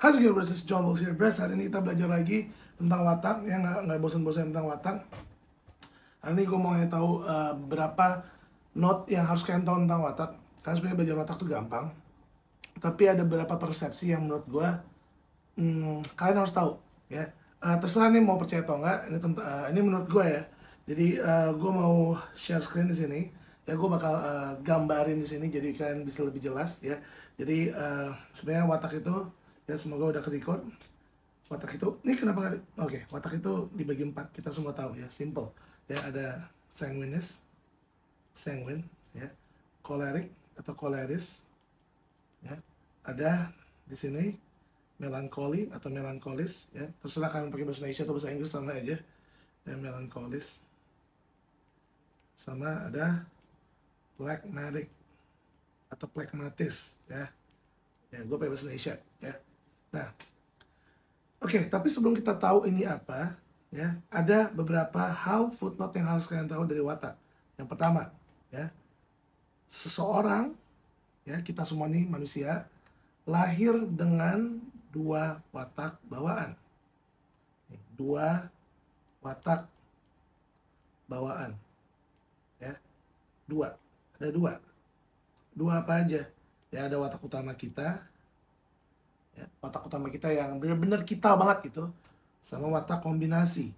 How's it going, Bros? It's John Balls here, Bros. Hari ini kita belajar lagi tentang watak, ya nggak bosan-bosan tentang watak. Hari ini gue mau ngasih tahu berapa note yang harus kalian tahu tentang watak. Karena sebenarnya belajar watak tuh gampang, tapi ada beberapa persepsi yang menurut gue kalian harus tahu, ya. Terserah nih mau percaya atau enggak. Ini menurut gue ya. Jadi gue mau share screen di sini. Ya gue bakal gambarin di sini jadi kalian bisa lebih jelas, ya. Jadi sebenarnya watak itu, ya semoga udah ke-record. Watak itu, ini kenapa nggak? Oke, watak itu dibagi 4, kita semua tahu ya, simple. Ya ada sanguinis, sanguine, ya, choleric atau choleris, ya. Ada di sini melancholy atau melancholis, ya. Terserah kalian pakai bahasa Indonesia atau bahasa Inggris sama aja. Ya, melancholis. Sama ada phlegmatic atau phlegmatis, ya. Ya, gue pakai bahasa Indonesia, ya. Nah, oke, tapi sebelum kita tahu ini apa, ya, ada beberapa hal footnote yang harus kalian tahu dari watak. Yang pertama, ya, seseorang, ya, kita semua nih manusia lahir dengan 2 watak bawaan. 2 watak bawaan, ya, 2, ada 2. 2 apa aja? Ya, ada watak utama kita. Ya, watak utama kita yang benar-benar kita banget gitu, sama watak kombinasi,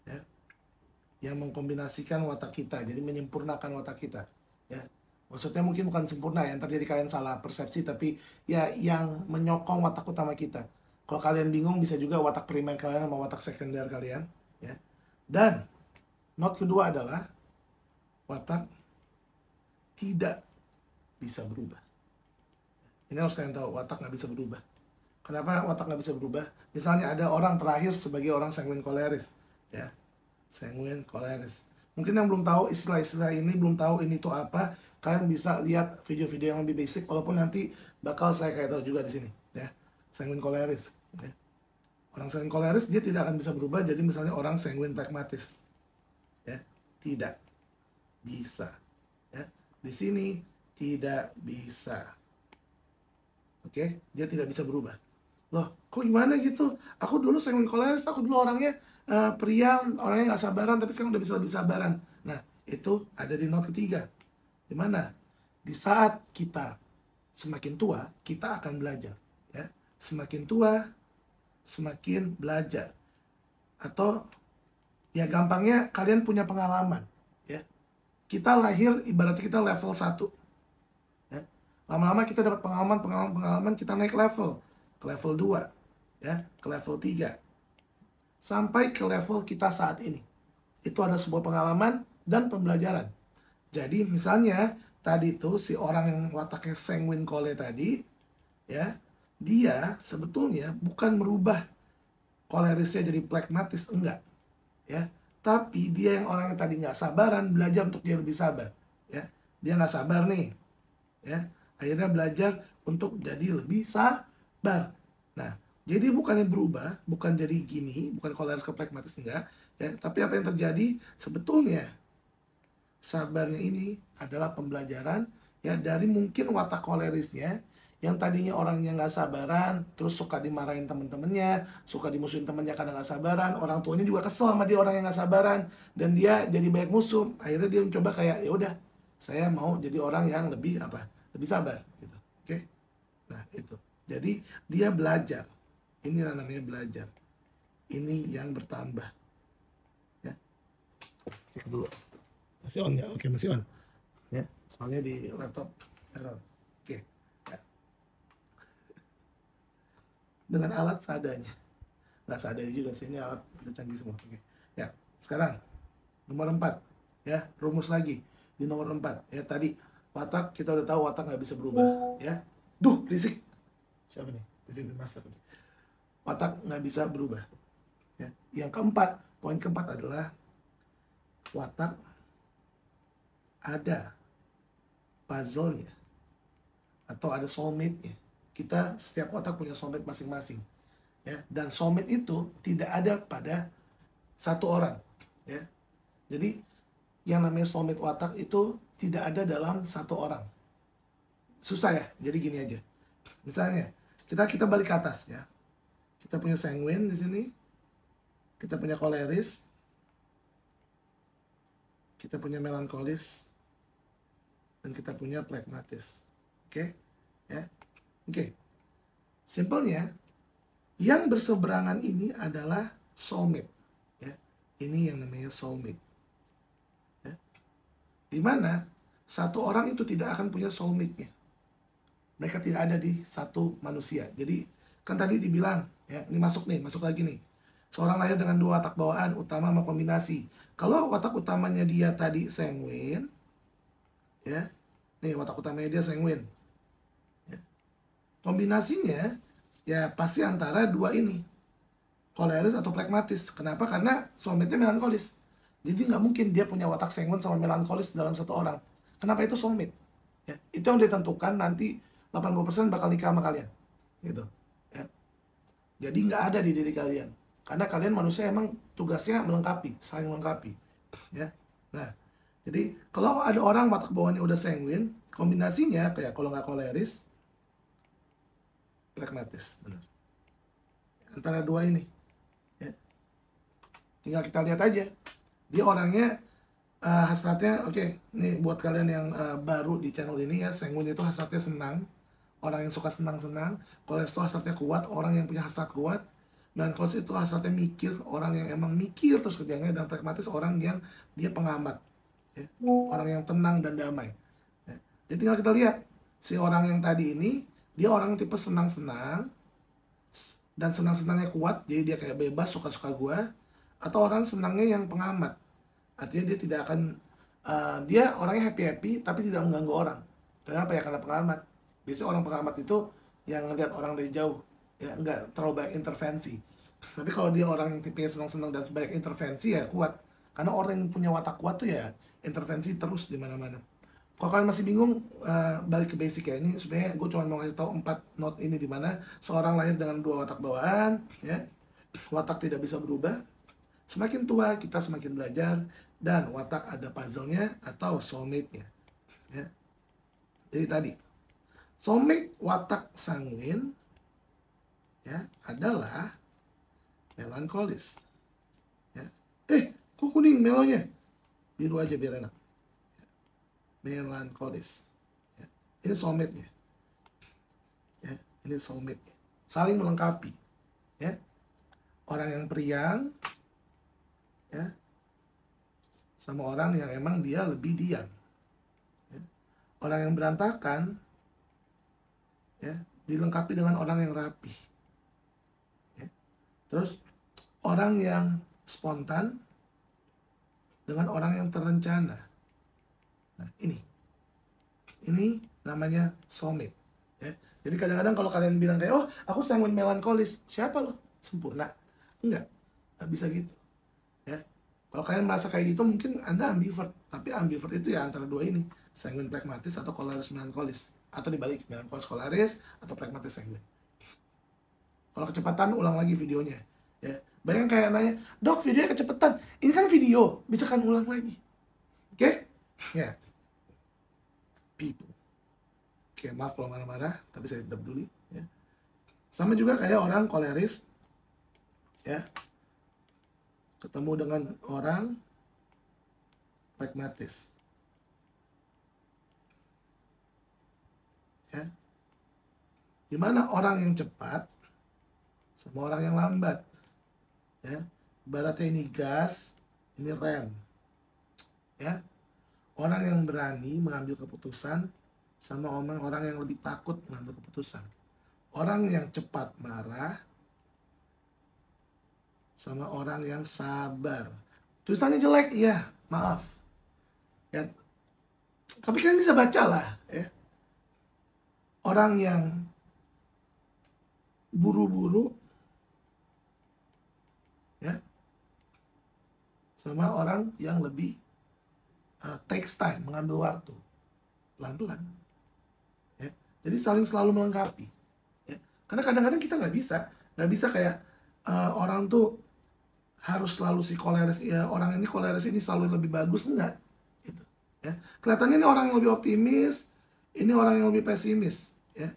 ya, yang mengkombinasikan watak kita, jadi menyempurnakan watak kita, ya. Maksudnya mungkin bukan sempurna ya, ntar jadi kalian salah persepsi, tapi ya yang menyokong watak utama kita. Kalau kalian bingung bisa juga watak primer kalian sama watak sekunder kalian, ya. Dan note kedua adalah watak tidak bisa berubah. Ini harus kalian tahu, watak nggak bisa berubah. Kenapa watak nggak bisa berubah? Misalnya ada orang terakhir sebagai orang sanguine choleris, ya, sanguine choleris. Mungkin yang belum tahu istilah-istilah ini, belum tahu ini tuh apa, kalian bisa lihat video-video yang lebih basic, walaupun nanti bakal saya kayak tahu juga di sini, ya. Sanguine choleris, ya. Orang sanguine choleris dia tidak akan bisa berubah jadi misalnya orang sanguine phlegmatis, ya, tidak bisa, ya. Di sini tidak bisa. Oke, dia tidak bisa berubah. Loh, kok gimana gitu? Aku dulu sanguine choleris, aku dulu orangnya periang, orangnya nggak sabaran, tapi sekarang udah bisa lebih sabaran. Nah, itu ada di note ketiga. Di mana? Di saat kita semakin tua, kita akan belajar, ya. Semakin tua, semakin belajar. Atau ya gampangnya kalian punya pengalaman, ya. Kita lahir ibaratnya kita level 1. Lama-lama kita dapat pengalaman, kita naik level ke level 2, ya, ke level 3, sampai ke level kita saat ini. Itu ada sebuah pengalaman dan pembelajaran. Jadi misalnya tadi itu si orang yang wataknya sanguine chole tadi, ya, dia sebetulnya bukan merubah cholerisnya jadi phlegmatis, enggak, ya. Tapi dia yang orang yang tadi nggak sabaran belajar untuk dia lebih sabar, ya. Dia nggak sabar nih, ya. Akhirnya belajar untuk jadi lebih sabar. Nah, jadi bukannya berubah, bukan jadi gini, bukan choleris ke phlegmatis, enggak, ya. Tapi apa yang terjadi sebetulnya sabarnya ini adalah pembelajaran, ya, dari mungkin watak cholerisnya yang tadinya orangnya nggak sabaran, terus suka dimarahin temen-temennya, suka dimusuhin temennya karena nggak sabaran, orang tuanya juga kesel sama dia orang yang nggak sabaran, dan dia jadi banyak musuh. Akhirnya dia mencoba kayak ya udah, saya mau jadi orang yang lebih apa? Lebih sabar gitu. Oke? Nah, itu. Jadi dia belajar. Ini namanya belajar. Ini yang bertambah. Ya. Cek dulu. Masih on ya? Oke, masih on. Ya. Soalnya di laptop error. Oke. Ya. Dengan alat seadanya. Nggak seadanya juga sih, ini alat udah canggih semua. Oke. Ya. Sekarang nomor 4. Ya, rumus lagi di nomor 4. Ya, tadi watak kita udah tahu watak nggak bisa berubah, ya. Duh, berisik. Siapa nih? PVP Master. Watak nggak bisa berubah. Ya. Yang keempat, poin keempat adalah watak ada puzzle-nya atau ada soulmate-nya. Kita setiap watak punya soulmate masing-masing, ya. Dan soulmate itu tidak ada pada satu orang, ya. Jadi yang namanya soulmate watak itu tidak ada dalam satu orang. Susah ya, jadi gini aja. Misalnya, Kita balik ke atas ya. Kita punya sanguine di sini. Kita punya koleris. Kita punya melankolis. Dan kita punya phlegmatis. Oke? Ya. Oke. Simpelnya, yang berseberangan ini adalah soulmate. Ya. Ini yang namanya soulmate. Ya. Dimana satu orang itu tidak akan punya soulmate-nya. Mereka tidak ada di satu manusia. Jadi kan tadi dibilang, ya ini masuk lagi nih. Seorang lahir dengan dua watak bawaan, utama sama kombinasi. Kalau watak utamanya dia tadi sanguine, ya, nih watak utamanya dia sanguine. Ya. Kombinasinya, ya pasti antara dua ini, koleris atau phlegmatis. Kenapa? Karena soulmate-nya melankolis. Jadi nggak mungkin dia punya watak sanguine sama melankolis dalam satu orang. Kenapa itu soulmate? Ya, itu yang ditentukan nanti 80% bakal nikah sama kalian, gitu. Ya. Jadi nggak ada di diri kalian, karena kalian manusia emang tugasnya melengkapi, saling melengkapi. Ya. Nah, jadi kalau ada orang watak bawaannya udah sanguine, kombinasinya kayak kalau nggak koleris, phlegmatis, benar. Antara dua ini, ya. Tinggal kita lihat aja, dia orangnya hasratnya, oke, nih buat kalian yang baru di channel ini ya, sanguine itu hasratnya senang. Orang yang suka senang-senang. Koleris itu hasratnya kuat, orang yang punya hasrat kuat. Dan koleris itu hasratnya mikir, orang yang emang mikir terus kerjanya. Dan phlegmatis orang yang dia pengamat, ya. Orang yang tenang dan damai, ya. Jadi tinggal kita lihat, si orang yang tadi ini, dia orang yang tipe senang-senang, dan senang-senangnya kuat, jadi dia kayak bebas, suka-suka gua. Atau orang senangnya yang pengamat, artinya dia tidak akan, dia orangnya happy-happy, tapi tidak mengganggu orang. Kenapa ya? Karena pengamat. Biasanya orang pengamat itu yang ngeliat orang dari jauh, ya nggak terlalu banyak intervensi. Tapi kalau dia orang yang tipenya senang-senang dan banyak intervensi, ya kuat. Karena orang yang punya watak kuat tuh ya intervensi terus di mana-mana. Kalau kalian masih bingung, balik ke basic ya. Ini sebenarnya gue cuma mau ngasih tahu 4 note ini, di mana seorang lahir dengan 2 watak bawaan, ya. Watak tidak bisa berubah. Semakin tua kita semakin belajar, dan watak ada puzzle-nya atau soulmate-nya, ya. Jadi tadi soulmate watak sanguine, ya, adalah melankolis. Ya. Kok kuning melonya? Biru aja biar enak. Ya. Melankolis. Ya. Ini soulmate-nya. Ya. Ini soulmate-nya. Saling melengkapi. Ya. Orang yang periang, ya, sama orang yang emang dia lebih diam. Ya. Orang yang berantakan, ya, dilengkapi dengan orang yang rapi. Ya. Terus orang yang spontan dengan orang yang terencana. Nah, ini namanya soulmate. Ya. Jadi kadang-kadang kalau kalian bilang kayak, oh aku sanguine melankolis, siapa lo? Sempurna? Enggak bisa gitu. Ya. Kalau kalian merasa kayak gitu, mungkin Anda ambivert. Tapi ambivert itu ya antara dua ini, sanguine phlegmatis atau koleris melankolis. Atau dibalik, melankolis koleris atau phlegmatis sanguine. Kalau kecepatan, ulang lagi videonya. Ya. Banyak kayak nanya, dok videonya kecepatan. Ini kan video, bisa kan ulang lagi. Oke? Ya. People. Oke, maaf kalau marah-marah, tapi saya tidak peduli. Ya. Sama juga kayak orang koleris, ya, ketemu dengan orang phlegmatis. Ya. Dimana orang yang cepat sama orang yang lambat, ya, ibaratnya ini gas, ini rem, ya. Orang yang berani mengambil keputusan sama orang yang lebih takut mengambil keputusan. Orang yang cepat marah sama orang yang sabar. Tulisannya jelek, iya, maaf. Ya, tapi kalian bisa baca lah, ya. Orang yang buru-buru, ya, sama orang yang lebih takes time, mengambil waktu, pelan-pelan. Ya. Jadi saling selalu melengkapi. Ya. Karena kadang-kadang kita nggak bisa kayak orang tuh harus selalu si koleris, ya orang ini koleris ini selalu lebih bagus, enggak. Gitu. Ya. Kelihatannya ini orang yang lebih optimis, ini orang yang lebih pesimis. Ya.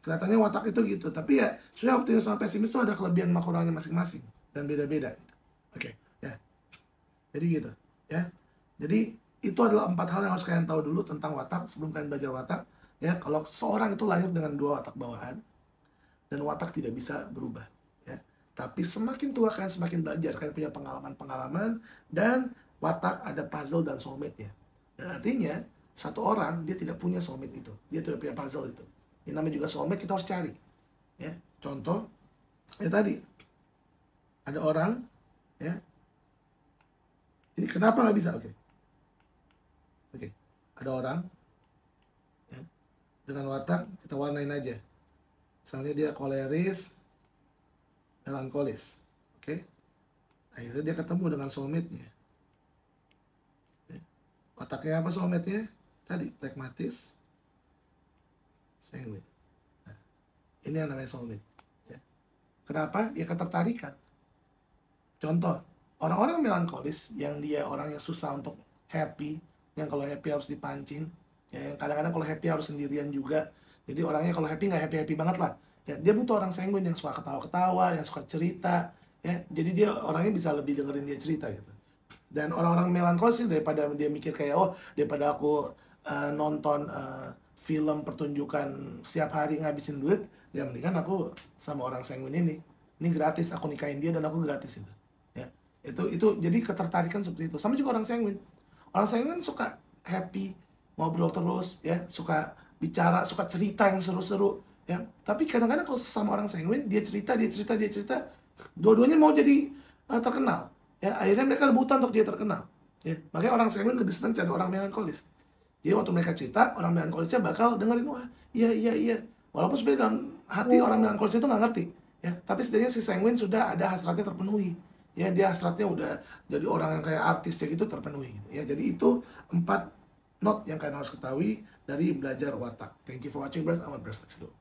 kelihatannya watak itu gitu, tapi ya sebenarnya optimis sama pesimis itu ada kelebihan sama kurangnya masing-masing dan beda-beda gitu. Oke, ya. Jadi gitu, ya. Jadi itu adalah 4 hal yang harus kalian tahu dulu tentang watak sebelum kalian belajar watak. Ya, kalau seorang itu lahir dengan 2 watak bawaan dan watak tidak bisa berubah, ya. Tapi semakin tua kalian semakin belajar, kalian punya pengalaman-pengalaman dan watak ada puzzle dan soulmate-nya. Dan artinya satu orang dia tidak punya soulmate itu, dia tidak punya puzzle itu. Yang namanya juga soulmate kita harus cari. Ya, contoh, ya tadi ada orang, ya. Ini kenapa nggak bisa? Oke, ada orang, ya, dengan watak kita warnain aja. Misalnya dia koleris, melankolis, oke. Akhirnya dia ketemu dengan soulmate-nya. Ya. Wataknya apa soulmate-nya? Tadi pragmatis, sanguine. Nah, ini yang namanya soulmate. Ya. Kenapa? Ya ketertarikan. Contoh, orang-orang melankolis yang dia orang yang susah untuk happy, yang kalau happy harus dipancing, ya, yang kadang-kadang kalau happy harus sendirian juga. Jadi orangnya kalau happy nggak happy-happy banget lah. Ya, dia butuh orang sanguine yang suka ketawa-ketawa, yang suka cerita. Ya, jadi dia orangnya bisa lebih dengerin dia cerita gitu. Dan orang-orang melankolis daripada dia mikir kayak daripada aku nonton film pertunjukan setiap hari ngabisin duit, ya mendingan aku sama orang sanguine ini gratis, aku nikahin dia dan aku gratis itu. Ya, itu jadi ketertarikan seperti itu. Sama juga orang sanguine suka happy, ngobrol terus, ya, suka bicara, suka cerita yang seru-seru, ya. Tapi kadang-kadang kalau sama orang sanguine dia cerita, dua-duanya mau jadi terkenal. Ya, akhirnya mereka rebutan untuk dia terkenal. Ya, makanya orang sanguine lebih senang cari orang melankolis. Jadi waktu mereka cerita, orang melankolisnya bakal dengerin, wah, iya. Walaupun sebenarnya dalam hati orang melankolis itu nggak ngerti. Ya, tapi setidaknya si sanguine sudah ada hasratnya terpenuhi. Ya, dia hasratnya udah jadi orang yang kayak artis gitu terpenuhi. Gitu. Ya, jadi itu 4 note yang kalian harus ketahui dari belajar watak. Thank you for watching, Bros. Let's go.